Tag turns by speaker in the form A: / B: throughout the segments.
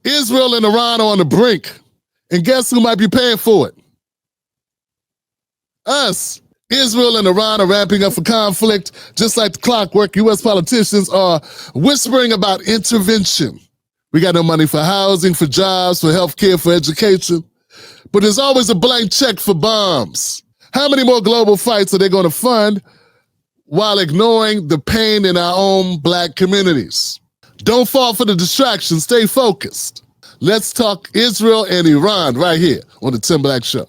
A: Israel and Iran are on the brink. And guess who might be paying for it? Us. Israel and Iran are ramping up for conflict. Just like the clockwork, U.S. politicians are whispering about intervention. We got no money for housing, for jobs, for healthcare, for education. But there's always a blank check for bombs. How many more global fights are they going to fund while ignoring the pain in our own black communities? Don't fall for the distraction. Stay focused. Let's talk Israel and Iran right here on the Tim Black Show.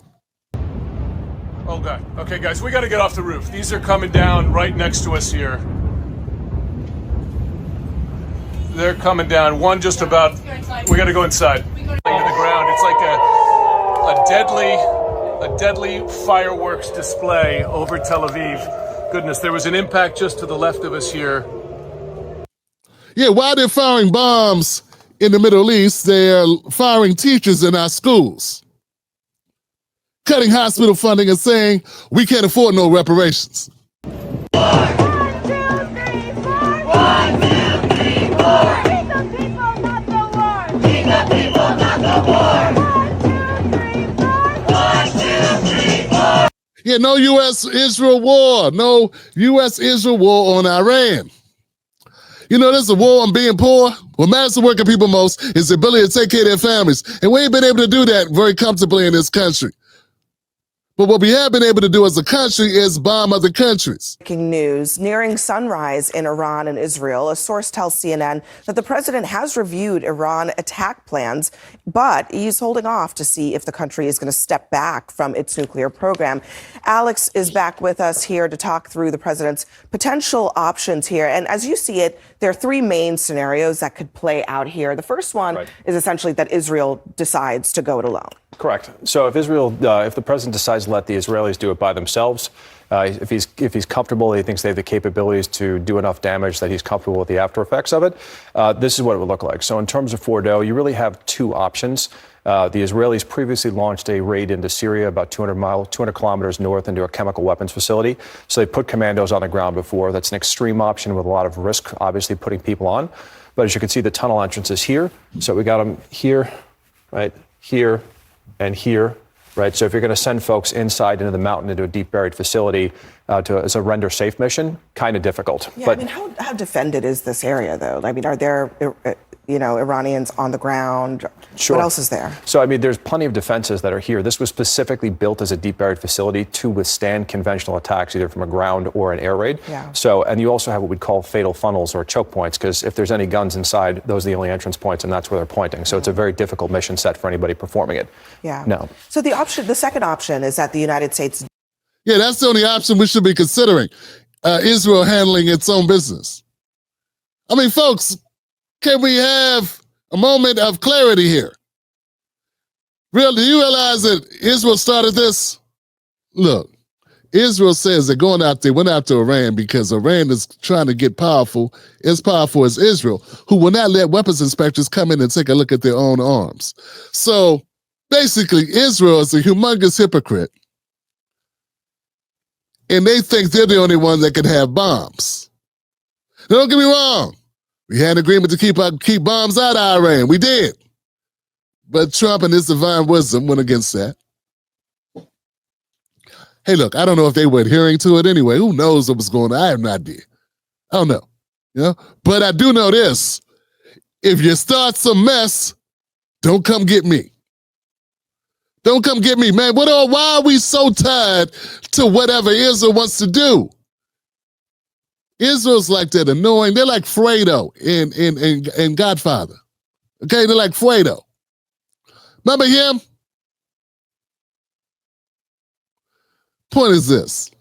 B: Oh, God. Okay, guys, we got to get off the roof. These are coming down right next to us here. They're coming down. One just about. We got to go inside. Into the ground. It's like a deadly fireworks display over Tel Aviv. Goodness, there was an impact just to the left of us here.
A: Yeah, while they're firing bombs in the Middle East, they're firing teachers in our schools, cutting hospital funding and saying we can't afford no reparations.
C: 1, 2, 3, 4. 1, 2, 3, 4. Keep the people, not the war. Keep the people, not the war. 1, 2, 3, 4. 1, 2, 3, 4.
A: Yeah, no U.S.-Israel war. No U.S.-Israel war on Iran. You know, there's a war on being poor. What matters to working people most is the ability to take care of their families. And we ain't been able to do that very comfortably in this country. But what we have been able to do as a country is bomb other countries.
D: Breaking news, nearing sunrise in Iran and Israel. A source tells CNN that the president has reviewed Iran attack plans, but he's holding off to see if the country is going to step back from its nuclear program. Alex is back with us here to talk through the president's potential options here. And as you see it, there are three main scenarios that could play out here. The first one is essentially that Israel decides to go it alone.
E: Correct. So if the president decides to let the Israelis do it by themselves, if he's comfortable, he thinks they have the capabilities to do enough damage that he's comfortable with the after effects of it, this is what it would look like. So in terms of Fordo, you really have two options. The Israelis previously launched a raid into Syria about 200 kilometers north into a chemical weapons facility. So they put commandos on the ground before. That's an extreme option with a lot of risk, obviously putting people on. But as you can see, the tunnel entrance is here. So we got them here, right here, and here, right? So if you're going to send folks inside into the mountain into a deep buried facility as a render safe mission, kind of difficult.
D: Yeah,
E: but
D: I mean, how defended is this area, though? I mean, are there, Iranians on the ground?
E: Sure.
D: What else is there?
E: So, I mean, there's plenty of defenses that are here. This was specifically built as a deep buried facility to withstand conventional attacks, either from a ground or an air raid.
D: Yeah.
E: So, and you also have what we'd call fatal funnels or choke points, because if there's any guns inside, those are the only entrance points, and that's where they're pointing. So it's a very difficult mission set for anybody performing it.
D: Yeah.
E: No.
D: So the second option is that the United States.
A: Yeah, that's the only option we should be considering. Israel handling its own business. I mean, folks, can we have a moment of clarity here? Do you realize that Israel started this? Look, Israel says they're going out there, went after Iran because Iran is trying to get powerful, as powerful as Israel, who will not let weapons inspectors come in and take a look at their own arms. So basically, Israel is a humongous hypocrite, and they think they're the only one that can have bombs. Now, don't get me wrong. We had an agreement to keep bombs out of Iran. We did. But Trump and his divine wisdom went against that. Hey, look, I don't know if they were adhering to it anyway. Who knows what was going on? I have no idea. I don't know. But I do know this. If you start some mess, don't come get me. Don't come get me, man. Why are we so tied to whatever Israel wants to do? Israel's like that annoying. They're like Fredo in Godfather. Okay, they're like Fredo. Remember him? Point is this.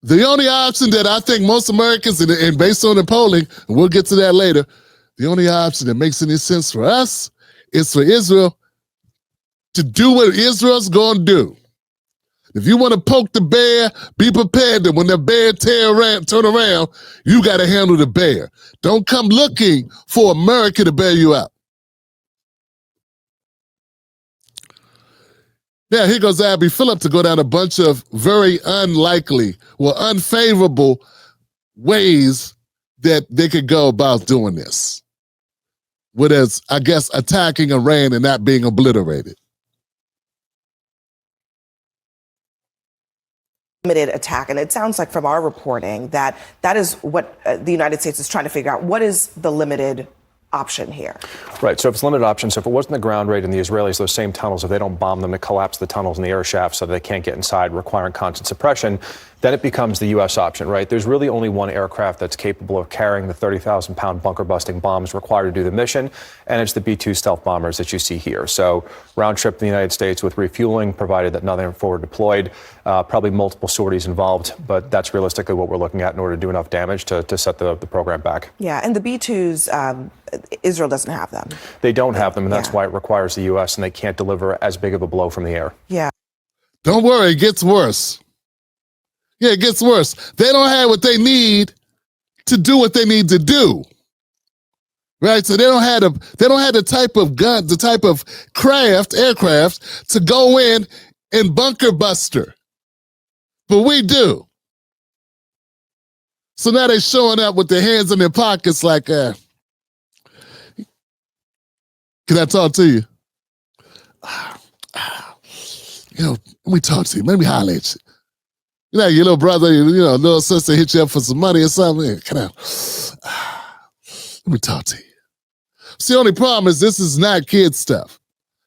A: The only option that I think most Americans, and based on the polling, and we'll get to that later, the only option that makes any sense for us is for Israel to do what Israel's going to do. If you want to poke the bear, be prepared that when the bear turn around, you got to handle the bear. Don't come looking for America to bail you out. Now, here goes Abby Phillip to go down a bunch of very unfavorable ways that they could go about doing this. with us, I guess, attacking Iran and not being obliterated.
D: Limited attack, and it sounds like from our reporting that that is what the United States is trying to figure out. What is the limited option here?
E: Right. So if it's limited option, so if it wasn't the ground raid and the Israelis, those same tunnels, if they don't bomb them to collapse the tunnels and the air shafts so that they can't get inside, requiring constant suppression, then it becomes the U.S. option, right? There's really only one aircraft that's capable of carrying the 30,000-pound bunker-busting bombs required to do the mission, and it's the B-2 stealth bombers that you see here. So round trip to the United States with refueling, provided that nothing forward deployed, probably multiple sorties involved, but that's realistically what we're looking at in order to do enough damage to set the program back.
D: Yeah, and the B-2s, Israel doesn't have them.
E: They don't have them, and that's why it requires the U.S., and they can't deliver as big of a blow from the air.
D: Yeah.
A: Don't worry, it gets worse. Yeah, it gets worse. They don't have what they need to do what they need to do. Right? So they don't have the type of gun, the type of aircraft to go in and bunker buster. But we do. So now they're showing up with their hands in their pockets like, can I talk to you? Let me talk to you. Let me holler at you. You know, your little brother, little sister hit you up for some money or something. Let me talk to you. See, the only problem is this is not kid stuff.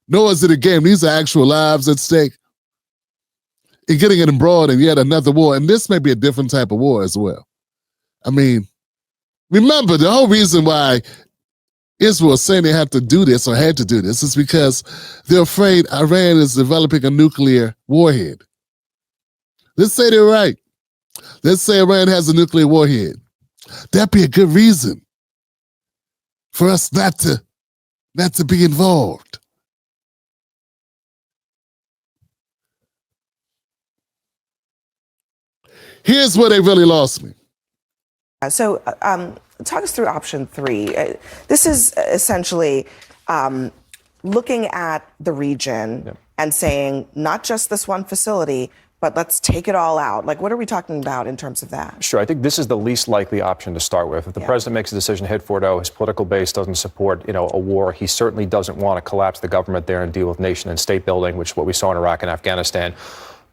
A: Nor is it a game. These are actual lives at stake. And getting it embroiled in yet another war. And this may be a different type of war as well. I mean, remember, the whole reason why Israel is saying they have to do this or had to do this is because they're afraid Iran is developing a nuclear warhead. Let's say they're right. Let's say Iran has a nuclear warhead. That'd be a good reason for us not to be involved. Here's where they really lost me.
D: So talk us through option 3. This is essentially looking at the region and saying not just this one facility, but let's take it all out. Like, what are we talking about in terms of that?
E: Sure. I think this is the least likely option to start with. If the president makes a decision to hit Fordo, his political base doesn't support, a war. He certainly doesn't want to collapse the government there and deal with nation and state building, which is what we saw in Iraq and Afghanistan.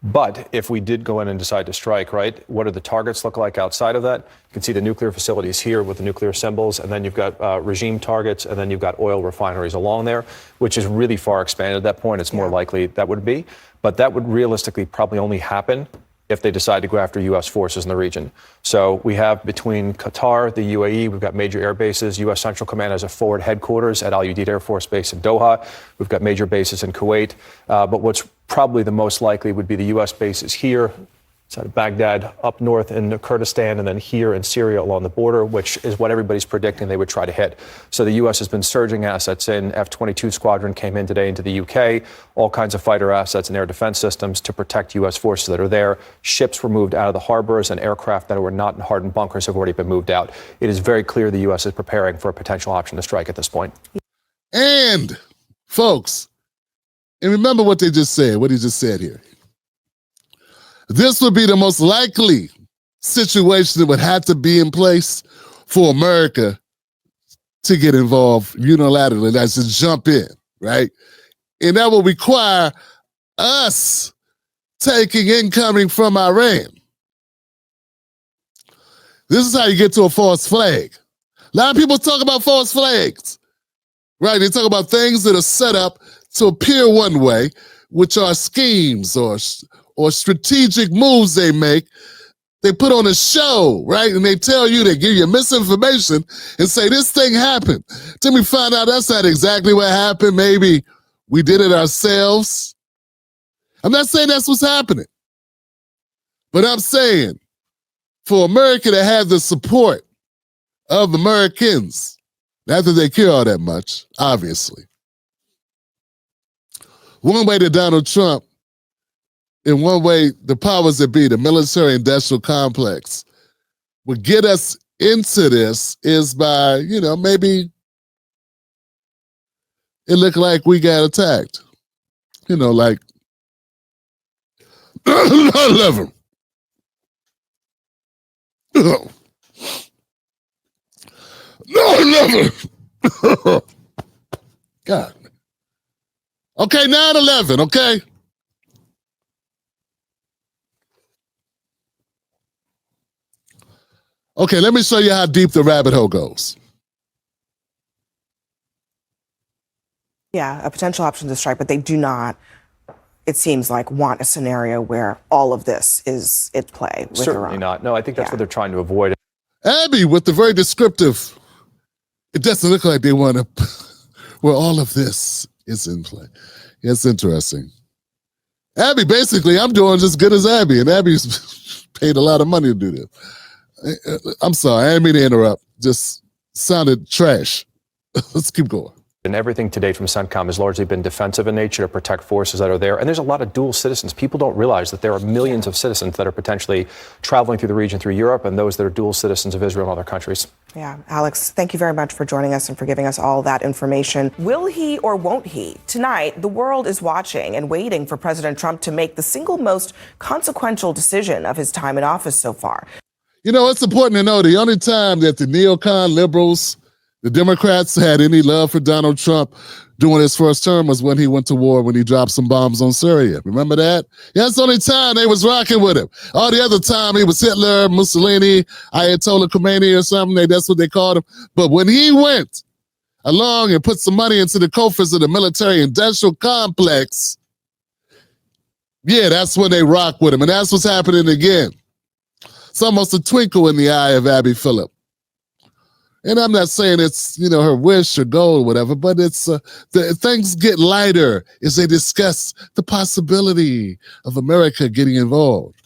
E: But if we did go in and decide to strike, right, what do the targets look like outside of that? You can see the nuclear facilities here with the nuclear symbols, and then you've got regime targets, and then you've got oil refineries along there, which is really far expanded at that point. It's more likely that would be. But that would realistically probably only happen if they decide to go after U.S. forces in the region. So we have between Qatar, the UAE, we've got major air bases. U.S. Central Command has a forward headquarters at Al Udeid Air Force Base in Doha. We've got major bases in Kuwait. But what's probably the most likely would be the U.S. bases here, outside of Baghdad, up north in Kurdistan, and then here in Syria along the border, which is what everybody's predicting they would try to hit. So the U.S. has been surging assets in. F-22 squadron came in today into the U.K., all kinds of fighter assets and air defense systems to protect U.S. forces that are there. Ships were moved out of the harbors, and aircraft that were not in hardened bunkers have already been moved out. It is very clear the U.S. is preparing for a potential option to strike at this point.
A: And, folks, and remember what he just said here. This would be the most likely situation that would have to be in place for America to get involved unilaterally, that's to jump in, right? And that will require us taking incoming from Iran. This is how you get to a false flag. A lot of people talk about false flags, right? They talk about things that are set up to appear one way, which are schemes or strategic moves they make. They put on a show, right? And they tell you, they give you misinformation and say, this thing happened. Till we find out that's not exactly what happened. Maybe we did it ourselves. I'm not saying that's what's happening. But I'm saying for America to have the support of Americans, not that they care all that much, obviously. One way to Donald Trump, in one way, the powers that be, the military-industrial complex, would get us into this is by, maybe it looked like we got attacked. Like 9/11. No, 9/11. God. Okay, 9/11, okay? Okay, let me show you how deep the rabbit hole goes.
D: Yeah, a potential option to strike, but they do not, it seems like, want a scenario where all of this is at play with
E: Certainly
D: Iran.
E: not. No, I think that's what they're trying to avoid.
A: Abby with the very descriptive, it doesn't look like they want to, where all of this is in play. It's interesting. Abby, basically, I'm doing just good as Abby, and Abby's paid a lot of money to do this. I'm sorry, I didn't mean to interrupt. Just sounded trash. Let's keep going.
E: And everything to date from CENTCOM has largely been defensive in nature to protect forces that are there. And there's a lot of dual citizens. People don't realize that there are millions of citizens that are potentially traveling through the region through Europe, and those that are dual citizens of Israel and other countries.
D: Yeah, Alex, thank you very much for joining us and for giving us all that information. Will he or won't he? Tonight, the world is watching and waiting for President Trump to make the single most consequential decision of his time in office so far.
A: You know, it's important to know the only time that the neocon liberals, the Democrats, had any love for Donald Trump during his first term was when he went to war, when he dropped some bombs on Syria. Remember that? Yeah, that's the only time they was rocking with him. All the other time, he was Hitler, Mussolini, Ayatollah Khomeini or something. That's what they called him. But when he went along and put some money into the coffers of the military-industrial complex, yeah, that's when they rock with him. And that's what's happening again. It's almost a twinkle in the eye of Abby Phillip. And I'm not saying it's, you know, her wish or goal or whatever, but it's things get lighter as they discuss the possibility of America getting involved.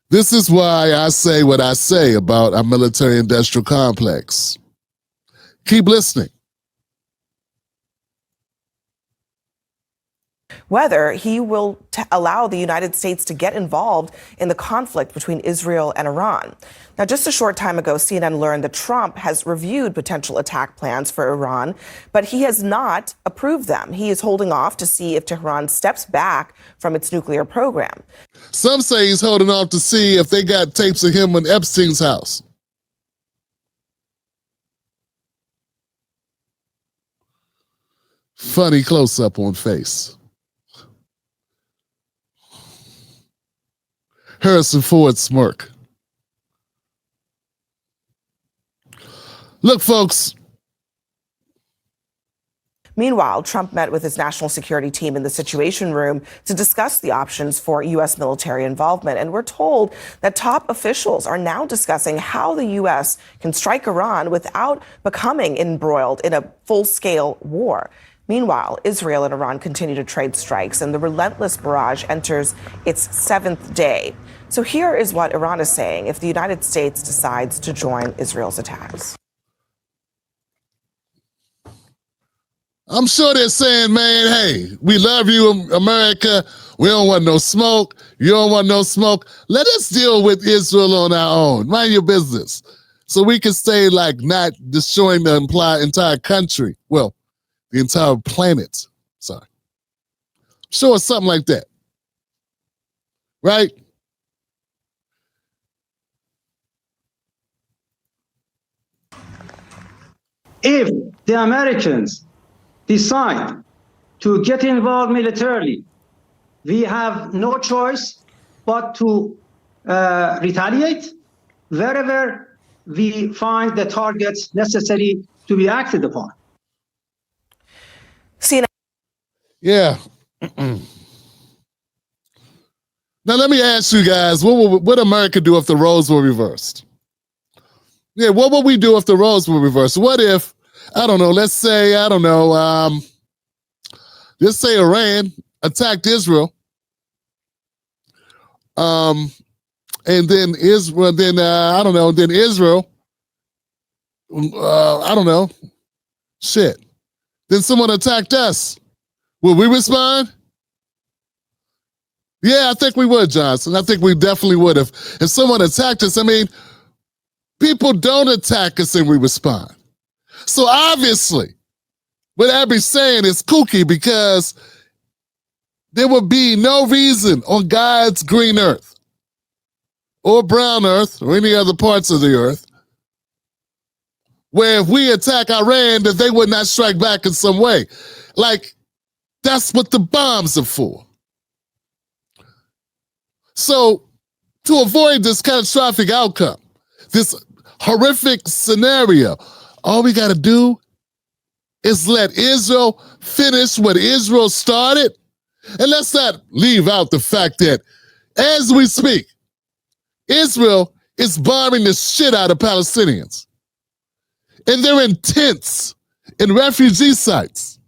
A: This is why I say what I say about our military-industrial complex. Keep listening.
D: Whether he will allow the United States to get involved in the conflict between Israel and Iran. Now, just a short time ago, CNN learned that Trump has reviewed potential attack plans for Iran, but he has not approved them. He is holding off to see if Tehran steps back from its nuclear program.
A: Some say he's holding off to see if they got tapes of him in Epstein's house. Funny close-up on face. Harrison Ford smirk. Look, folks.
D: Meanwhile, Trump met with his national security team in the Situation Room to discuss the options for U.S. military involvement. And we're told that top officials are now discussing how the U.S. can strike Iran without becoming embroiled in a full-scale war. Meanwhile, Israel and Iran continue to trade strikes, and the relentless barrage enters its seventh day. So here is what Iran is saying if the United States decides to join Israel's attacks.
A: I'm sure they're saying, man, hey, we love you, America. We don't want no smoke. You don't want no smoke. Let us deal with Israel on our own. Mind your business. So we can stay like not destroying the entire country. Well, the entire planet. Sorry. Sure, something like that. Right?
F: If the Americans decide to get involved militarily, we have no choice but to retaliate wherever we find the targets necessary to be acted upon.
D: CNN.
A: Yeah. Now, let me ask you guys, what would America do if the roles were reversed? Yeah, what would we do if the roles were reversed? What if, I don't know, let's say Iran attacked Israel, and then Israel, then Israel, then someone attacked us. Will we respond? Yeah, I think we would, Johnson. I think we definitely would. If someone attacked us, I mean, people don't attack us and we respond. So obviously, what Abby's saying is kooky because there would be no reason on God's green earth or brown earth or any other parts of the earth where if we attack Iran, that they would not strike back in some way. Like, that's what the bombs are for. So, to avoid this catastrophic outcome, this horrific scenario, all we got to do is let Israel finish what Israel started. And let's not leave out the fact that as we speak, Israel is bombing the shit out of Palestinians. And they're in tents, in refugee sites.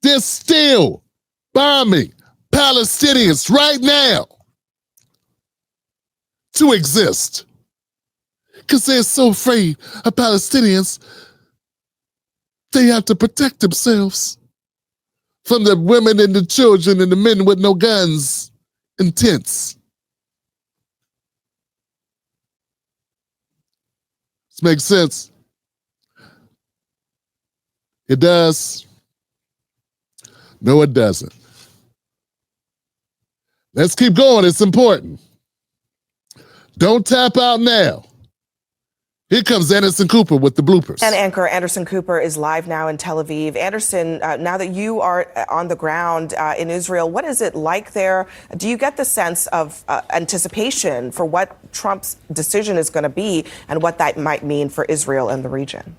A: They're still bombing Palestinians right now to exist. Because they're so afraid of Palestinians, they have to protect themselves from the women and the children and the men with no guns in tents. This makes sense. It does. No, it doesn't. Let's keep going. It's important. Don't tap out now. Here comes Anderson Cooper with the bloopers.
D: And anchor Anderson Cooper is live now in Tel Aviv. Anderson, now that you are on the ground in Israel, what is it like there? Do you get the sense of anticipation for what Trump's decision is going to be and what that might mean for Israel and the region?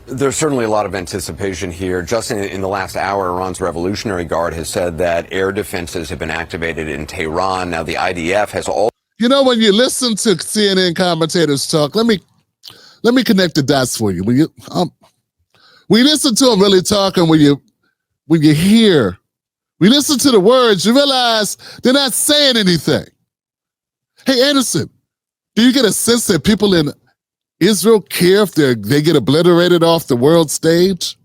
G: There's certainly a lot of anticipation here. Just in the last hour, Iran's Revolutionary Guard has said that air defenses have been activated in Tehran. Now, the IDF has all.
A: You know, when you listen to CNN commentators talk, let me connect the dots for you. When you listen to them really talking, when you listen to the words, you realize they're not saying anything. Hey, Anderson, do you get a sense that people in Israel care if they get obliterated off the world stage?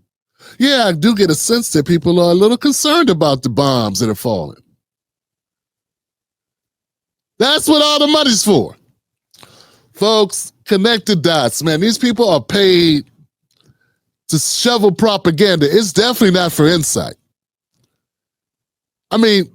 A: Yeah, I do get a sense that people are a little concerned about the bombs that are falling. That's what all the money's for. Folks, connect the dots, man. These people are paid to shovel propaganda. It's definitely not for insight. I mean,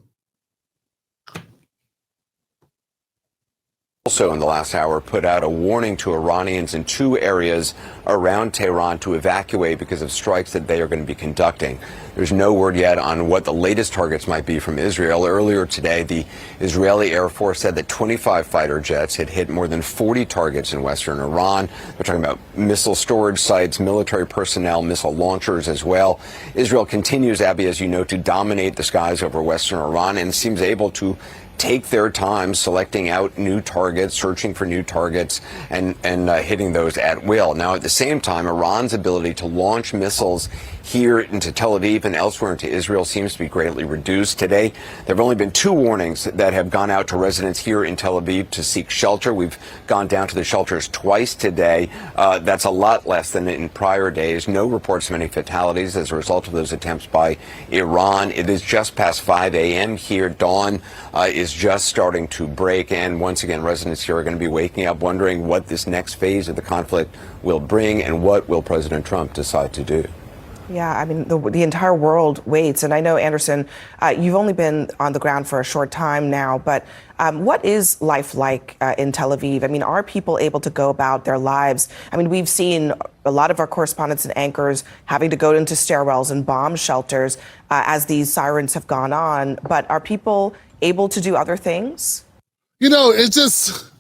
G: also in the last hour put out a warning to Iranians in 2 areas around Tehran to evacuate because of strikes that they are going to be conducting. There's no word yet on what the latest targets might be from Israel. Earlier today, the Israeli Air Force said that 25 fighter jets had hit more than 40 targets in western Iran. They're talking about missile storage sites, military personnel, missile launchers as well. Israel continues, Abby, as you know, to dominate the skies over western Iran and seems able to take their time selecting out new targets, searching for new targets, and hitting those at will. Now, at the same time, Iran's ability to launch missiles here into Tel Aviv and elsewhere into Israel seems to be greatly reduced. Today, there have only been 2 warnings that have gone out to residents here in Tel Aviv to seek shelter. We've gone down to the shelters twice today. That's a lot less than in prior days. No reports of any fatalities as a result of those attempts by Iran. It is just past 5 a.m. here. Dawn is just starting to break, and once again, residents here are going to be waking up wondering what this next phase of the conflict will bring and what will President Trump decide to do.
D: Yeah, I mean, the entire world waits. And I know, Anderson, you've only been on the ground for a short time now, but what is life like in Tel Aviv? I mean, are people able to go about their lives? I mean, we've seen a lot of our correspondents and anchors having to go into stairwells and bomb shelters as these sirens have gone on. But are people able to do other things?
A: You know, it just,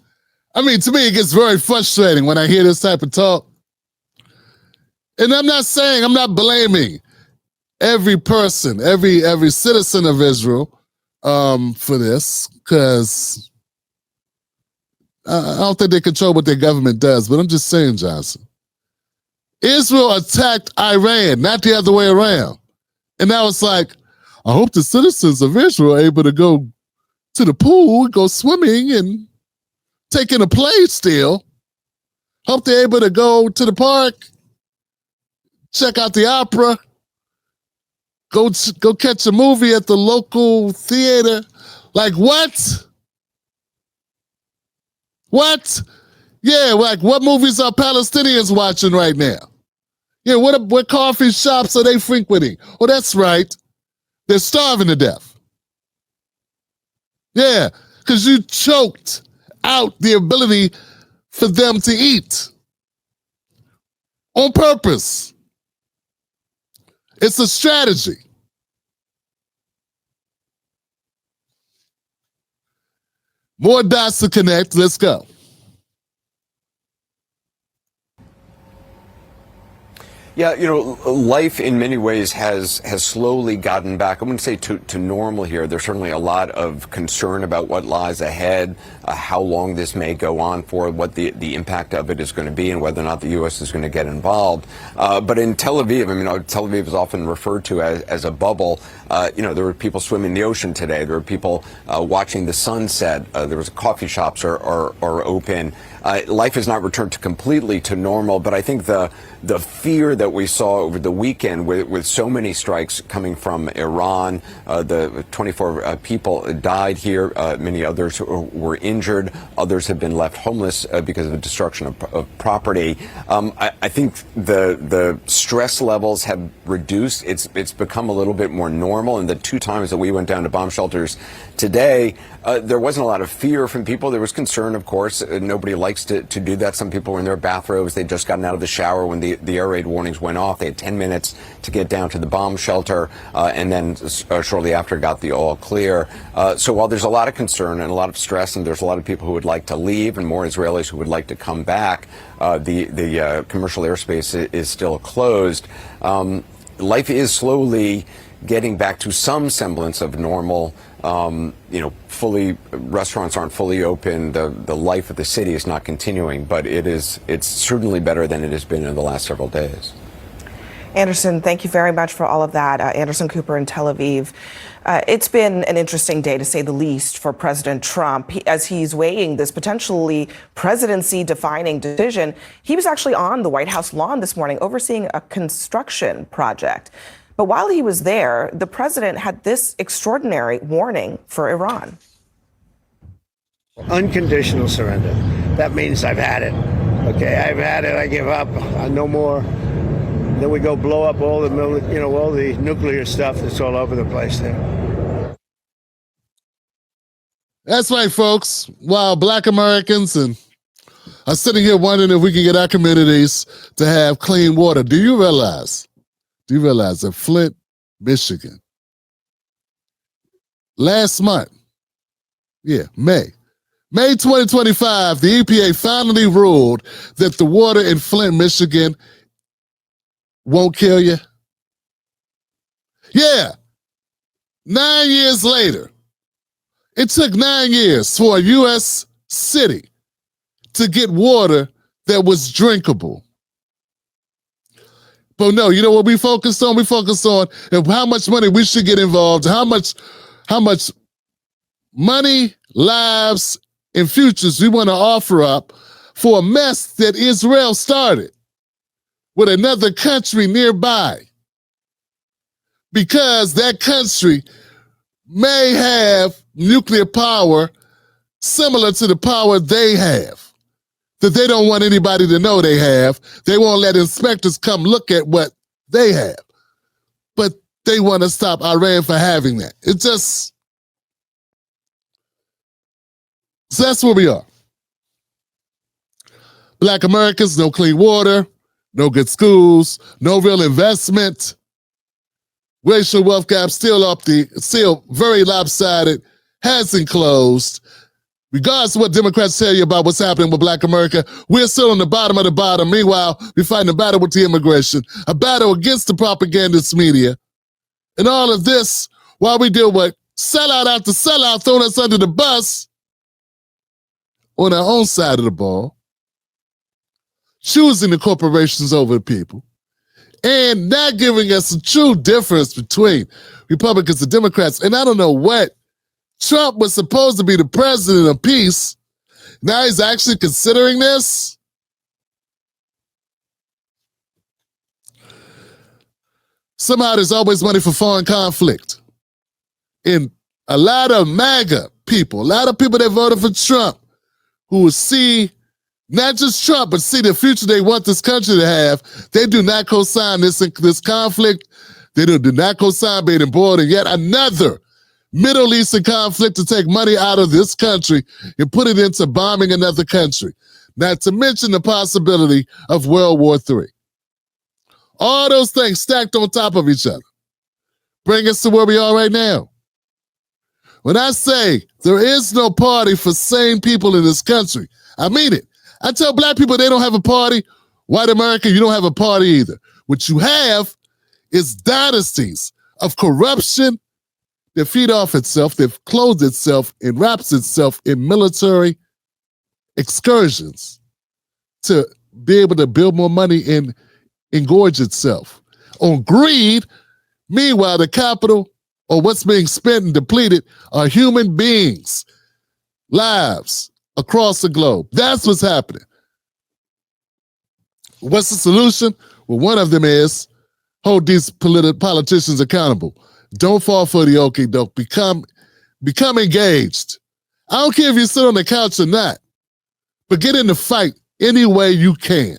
A: I mean, to me, it gets very frustrating when I hear this type of talk. And I'm not blaming every person, every citizen of Israel for this, because I don't think they control what their government does, but I'm just saying, Johnson. Israel attacked Iran, not the other way around. And now it's like, I hope the citizens of Israel are able to go to the pool, go swimming and taking a play still. Hope they're able to go to the park, check out the opera, go catch a movie at the local theater. Like, what? What? Yeah, like, what movies are Palestinians watching right now? Yeah, what coffee shops are they frequenting? Oh, that's right. They're starving to death. Yeah, because you choked out the ability for them to eat. on purpose. It's a strategy. More dots to connect. Let's go.
G: Yeah, life in many ways has slowly gotten back. I wouldn't say to normal here. There's certainly a lot of concern about what lies ahead, how long this may go on for, what the impact of it is going to be, and whether or not the U.S. is going to get involved. But in Tel Aviv, Tel Aviv is often referred to as a bubble. There were people swimming in the ocean today. There were people watching the sunset. There was coffee shops are open. Life has not returned completely to normal, but I think the fear that we saw over the weekend with so many strikes coming from Iran, the 24 people died here, many others were injured, others have been left homeless because of the destruction of property. I think the stress levels have reduced. It's become a little bit more normal, and the 2 times that we went down to bomb shelters today, there wasn't a lot of fear from people. There was concern, of course. Nobody likes to do that. Some people were in their bathrobes. They'd just gotten out of the shower when the air raid warnings went off. They had 10 minutes to get down to the bomb shelter, and then shortly after got the all clear. So while there's a lot of concern and a lot of stress, and there's a lot of people who would like to leave and more Israelis who would like to come back, the commercial airspace is still closed. Life is slowly getting back to some semblance of normal. Restaurants aren't fully open. The life of the city is not continuing, but it's certainly better than it has been in the last several days.
D: Anderson, thank you very much for all of that. Anderson Cooper in Tel Aviv. It's been an interesting day, to say the least, for President Trump. As he's weighing this potentially presidency-defining decision, he was actually on the White House lawn this morning overseeing a construction project. But while he was there, the president had this extraordinary warning for Iran.
H: Unconditional surrender. That means I've had it. Okay, I've had it. I give up. No more. Then we go blow up all the all the nuclear stuff that's all over the place there.
A: That's right, folks. While Black Americans are sitting here wondering if we can get our communities to have clean water, do you realize that Flint, Michigan, last month, May 2025, the EPA finally ruled that the water in Flint, Michigan won't kill you? 9 years later. It took 9 years for a U.S. city to get water that was drinkable. But no, you know what we focused on? We focused on how much money we should get involved, how much money, lives, and futures we want to offer up for a mess that Israel started with another country nearby. Because that country may have nuclear power similar to the power they have, that they don't want anybody to know they have. They won't let inspectors come look at what they have. But they want to stop Iran for having that. So that's where we are. Black Americans, no clean water, no good schools, no real investment. Racial wealth gap still very lopsided, hasn't closed. Regardless of what Democrats tell you about what's happening with Black America, we're still on the bottom of the bottom. Meanwhile, we're fighting a battle with the immigration, a battle against the propagandist media. And all of this while we deal with sellout after sellout throwing us under the bus on our own side of the ball, choosing the corporations over the people, and not giving us a true difference between Republicans and Democrats. And I don't know what. Trump was supposed to be the president of peace. Now he's actually considering this. Somehow there's always money for foreign conflict. And a lot of MAGA people, a lot of people that voted for Trump, who will see not just Trump, but see the future they want this country to have, they do not co-sign this conflict. They do not co-sign being embroiled in yet another Middle Eastern conflict to take money out of this country and put it into bombing another country. Not to mention the possibility of World War III. All those things stacked on top of each other bring us to where we are right now. When I say there is no party for sane people in this country, I mean it. I tell black people they don't have a party. White America, you don't have a party either. What you have is dynasties of corruption that feed off itself, that clothes itself and wraps itself in military excursions to be able to build more money and engorge itself on greed. Meanwhile, the capital or what's being spent and depleted are human beings, lives across the globe. That's what's happening. What's the solution? Well, one of them is hold these politicians accountable. Don't fall for the okie doke. Become engaged. I don't care if you sit on the couch or not, but get in the fight any way you can.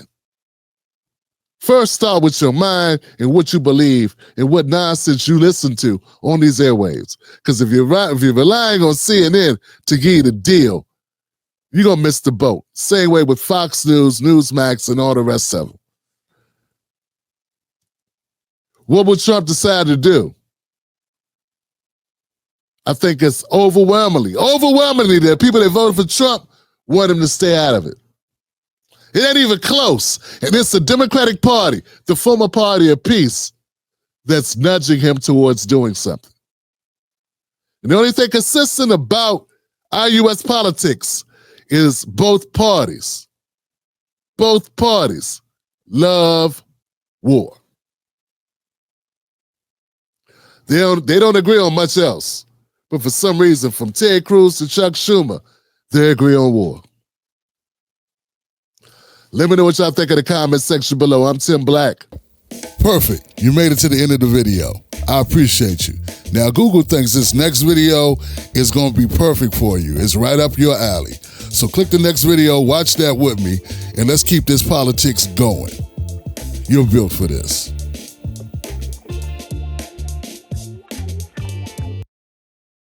A: First, start with your mind and what you believe and what nonsense you listen to on these airwaves. Because if you're relying on CNN to give you the deal, you're going to miss the boat. Same way with Fox News, Newsmax, and all the rest of them. What will Trump decide to do? I think it's overwhelmingly the people that voted for Trump want him to stay out of it. It ain't even close. And it's the Democratic Party, the former party of peace, that's nudging him towards doing something. And the only thing consistent about our U.S. politics is both parties love war. They don't agree on much else. But for some reason, from Ted Cruz to Chuck Schumer, they agree on war. Let me know what y'all think in the comment section below. I'm Tim Black. Perfect. You made it to the end of the video. I appreciate you. Now, Google thinks this next video is going to be perfect for you. It's right up your alley. So click the next video, watch that with me, and let's keep this politics going. You're built for this.